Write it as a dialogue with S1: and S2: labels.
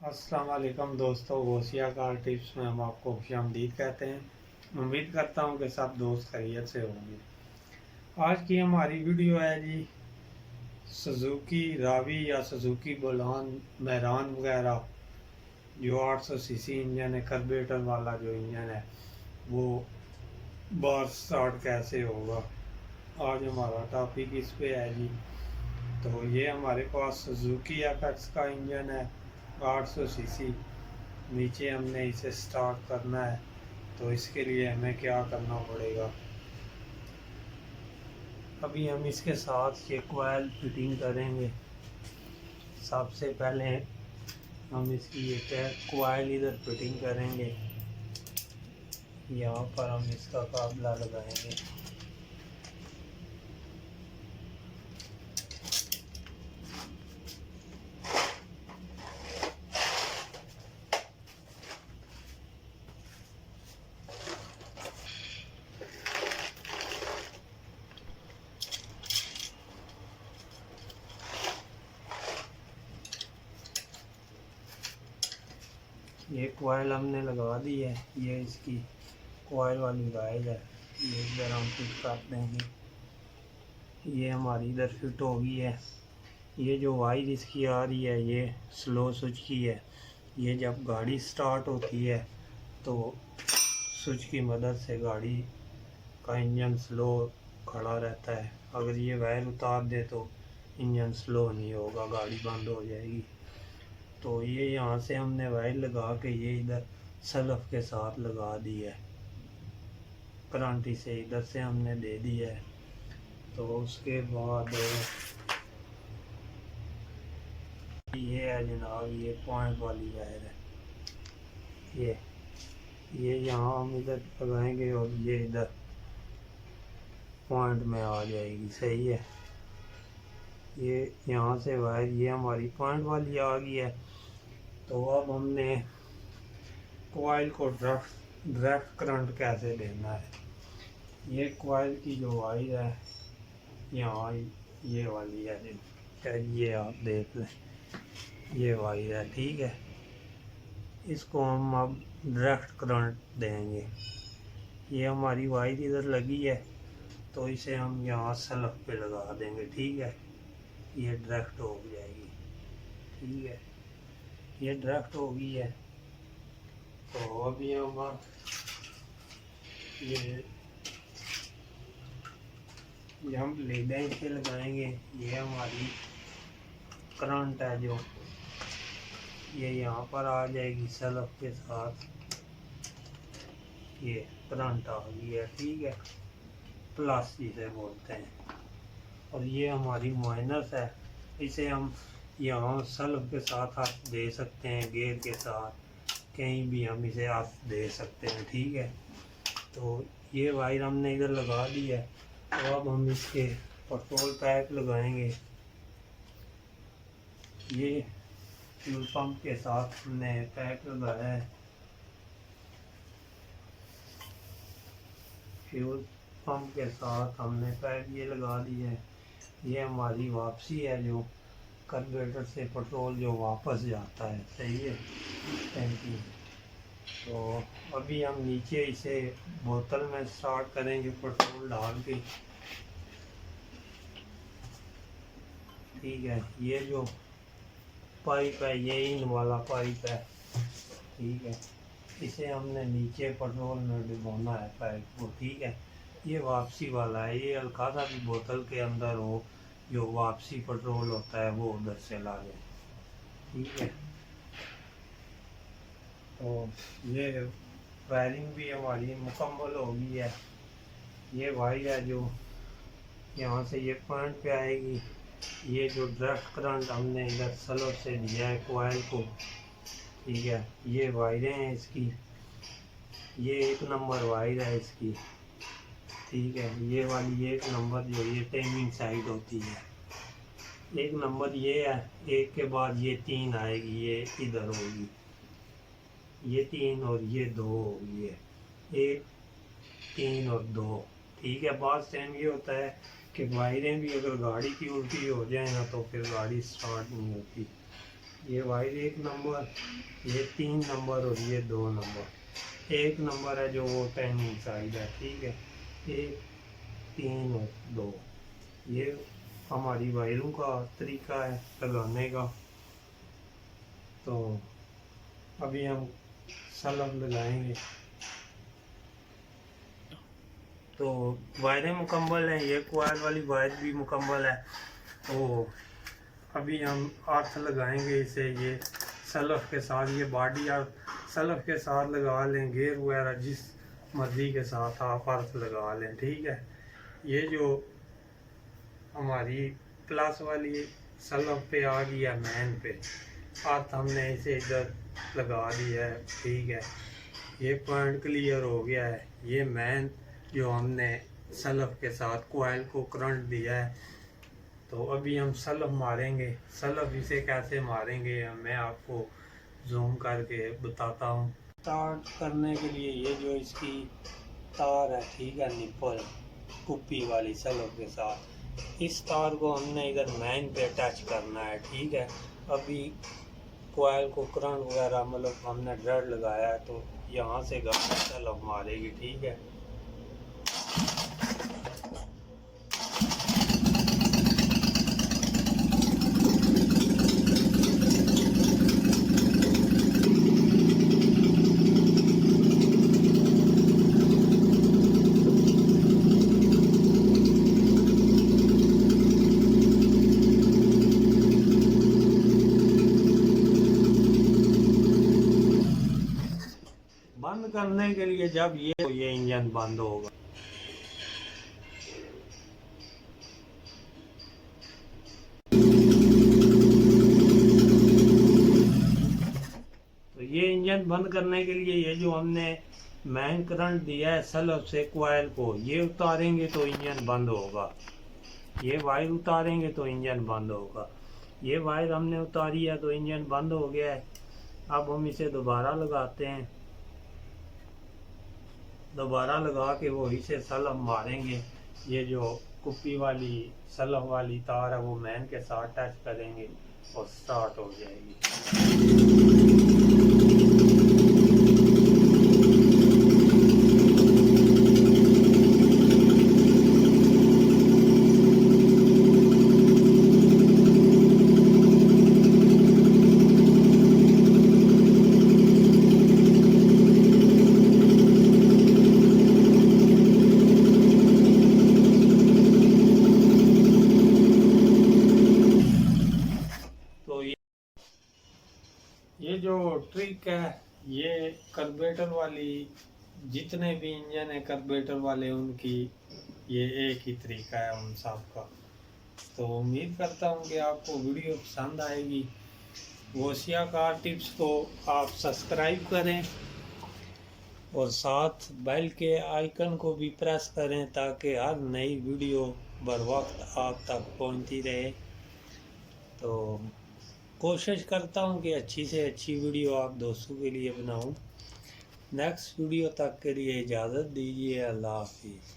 S1: अस्सलाम वालेकुम दोस्तों, गौसिया कार टिप्स में हम आपको खुशामदीद कहते हैं। उम्मीद करता हूँ कि सब दोस्त खैरियत से होंगे। आज की हमारी वीडियो है जी सुजुकी रावी या सुजुकी बोलान मैरान वगैरह जो 800 सीसी इंजन है, कार्बोरेटर वाला जो इंजन है वो बार स्टार्ट कैसे होगा। आज हमारा टॉपिक इस पे है जी। तो ये हमारे पास सुजुकी एफएक्स का इंजन है 800 सीसी। नीचे हमने इसे स्टार्ट करना है, तो इसके लिए हमें क्या करना पड़ेगा। अभी हम इसके साथ ये कोयल फिटिंग करेंगे। सबसे पहले हम इसकी ये कोयल इधर फिटिंग करेंगे। यहाँ पर हम इसका काबला लगाएंगे। ये कोयल हमने लगा दी है, ये इसकी कोयल वाली गाइड है, ये इधर हम फिट कर देंगे। ये हमारी इधर फिट हो गई है। ये जो वायर इसकी आ रही है ये स्लो स्विच की है। ये जब गाड़ी स्टार्ट होती है तो स्विच की मदद से गाड़ी का इंजन स्लो खड़ा रहता है। अगर ये वायर उतार दे तो इंजन स्लो नहीं होगा, गाड़ी बंद हो जाएगी। तो ये यहाँ से हमने वायर लगा के ये इधर सल्फ के साथ लगा दी है, करंट से इधर से हमने दे दी है। तो उसके बाद ये है जनाब, ये पॉइंट वाली वायर है। ये यहाँ हम इधर लगाएंगे और ये इधर पॉइंट में आ जाएगी। सही है। ये यहाँ से वायर ये हमारी पॉइंट वाली आ गई है। तो अब हमने कोयल को डायरेक्ट करंट कैसे देना है। ये कोयल की जो वायर है यहाँ ये वाली है, ये आप देख लें, ये वायर है। ठीक है, इसको हम अब डायरेक्ट करंट देंगे। ये हमारी वायर इधर लगी है तो इसे हम यहाँ सल्फ पे लगा देंगे। ठीक है, ये डायरेक्ट हो जाएगी। ठीक है, ये डायरेक्ट हो गई है। तो अभी हम ये हम लीडें से लगाएंगे। ये हमारी करंट है जो ये यहाँ पर आ जाएगी सल्फ के साथ। ये करंट आ गई है। ठीक है, प्लस जिसे बोलते हैं। और ये हमारी माइनस है, इसे हम यहाँ सल्फ के साथ हाथ दे सकते हैं, गेयर के साथ कहीं भी हम इसे हाथ दे सकते हैं। ठीक है, तो ये वायर हमने इधर लगा दी है। तो अब हम इसके पेट्रोल पैक लगाएंगे। ये फ्यूल पंप के साथ हमने पैक लगाया है। फ्यूल पंप के साथ हमने पैक ये लगा दी है। ये हमारी वापसी है, जो कार्बोरेटर से पेट्रोल जो वापस जाता है। सही है, टैंकी। तो अभी हम नीचे इसे बोतल में स्टार्ट करेंगे पेट्रोल डाल के। ठीक है, ये जो पाइप है ये इन वाला पाइप है। ठीक है, इसे हमने नीचे पेट्रोल में डुबोना है पाइप को। ठीक है, ये वापसी वाला है। ये हल्का सा भी बोतल के अंदर हो, जो वापसी पेट्रोल होता है वो उधर से ला जाए। ठीक है, तो ये वायरिंग भी हमारी मुकम्मल हो गई है। ये वायर है जो यहाँ से ये पॉइंट पे आएगी। ये जो डायरेक्ट करंट हमने इधर स्लो से दिया है कोयल को। ठीक है, ये वायरें हैं इसकी। ये 1 नंबर वायर है इसकी। ठीक है, ये वाली 1 नंबर जो ये टेमिंग साइड होती है, 1 नंबर ये है। एक के बाद ये 3 आएगी, ये इधर होगी, ये 3 और ये 2 होगी। ये 1 3 और 2। ठीक है, बात टाइम ये होता है कि वायरें भी अगर गाड़ी की उल्टी हो जाए ना तो फिर गाड़ी स्टार्ट नहीं होती। ये वायर 1 नंबर, ये 3 नंबर और ये 2 नंबर। 1 नंबर है जो वो 10 इंच साइज है, ठीक है। 1, 3 और 2, ये हमारी वायरों का तरीका है लगाने का। तो अभी हम सलब लगाएंगे। तो वायरें मुकम्मल हैं, ये कोयल वाली वायर भी मुकम्मल है। तो अभी हम अर्थ लगाएंगे इसे, ये सलफ के साथ, ये बॉडी और सलफ के साथ लगा लें, गेयर वगैरह जिस मर्ज़ी के साथ आप अर्थ लगा लें, ठीक है। ये जो हमारी प्लस वाली सलफ पे आ गया मैन पे, अर्थ हमने इसे इधर लगा दिया है, ठीक है। ये पॉइंट क्लियर हो गया है। ये मैन जो हमने सलफ के साथ कोयल को करंट दिया है। तो अभी हम सलफ मारेंगे। सलफ इसे कैसे मारेंगे मैं आपको जूम करके बताता हूँ। स्टार्ट करने के लिए ये जो इसकी तार है, ठीक है, निप्पल कुप्पी वाली सलफ के साथ, इस तार को हमने इधर मैन पे अटैच करना है, ठीक है। अभी कोयल को करंट वगैरह मतलब हमने ड्रेड लगाया है, तो यहाँ से गाड़ी सलफ मारेगी, ठीक है। बंद करने के लिए जब ये इंजन बंद होगा। तो ये इंजन बंद करने के लिए ये जो हमने मैन करंट दिया है सलफ से कोयल को, ये उतारेंगे तो इंजन बंद होगा। ये वायर उतारेंगे तो इंजन बंद होगा। ये वायर हमने उतारी है तो इंजन बंद हो गया है। अब हम इसे दोबारा लगाते हैं। दोबारा लगा के वो इसे सलफ मारेंगे। ये जो कुप्पी वाली सलफ वाली तार है वो मैन के साथ टच करेंगे और स्टार्ट हो जाएगी। ये जो ट्रिक है, ये कार्बोरेटर वाली जितने भी इंजन है कार्बोरेटर वाले, उनकी ये एक ही तरीका है उन सब का। तो उम्मीद करता हूँ कि आपको वीडियो पसंद आएगी। वोसिया कार टिप्स को आप सब्सक्राइब करें और साथ बेल के आइकन को भी प्रेस करें ताकि हर नई वीडियो बर वक्त आप तक पहुँचती रहे। तो कोशिश करता हूँ कि अच्छी से अच्छी वीडियो आप दोस्तों के लिए बनाऊँ। नेक्स्ट वीडियो तक के लिए इजाज़त दीजिए। अल्लाह हाफिज़।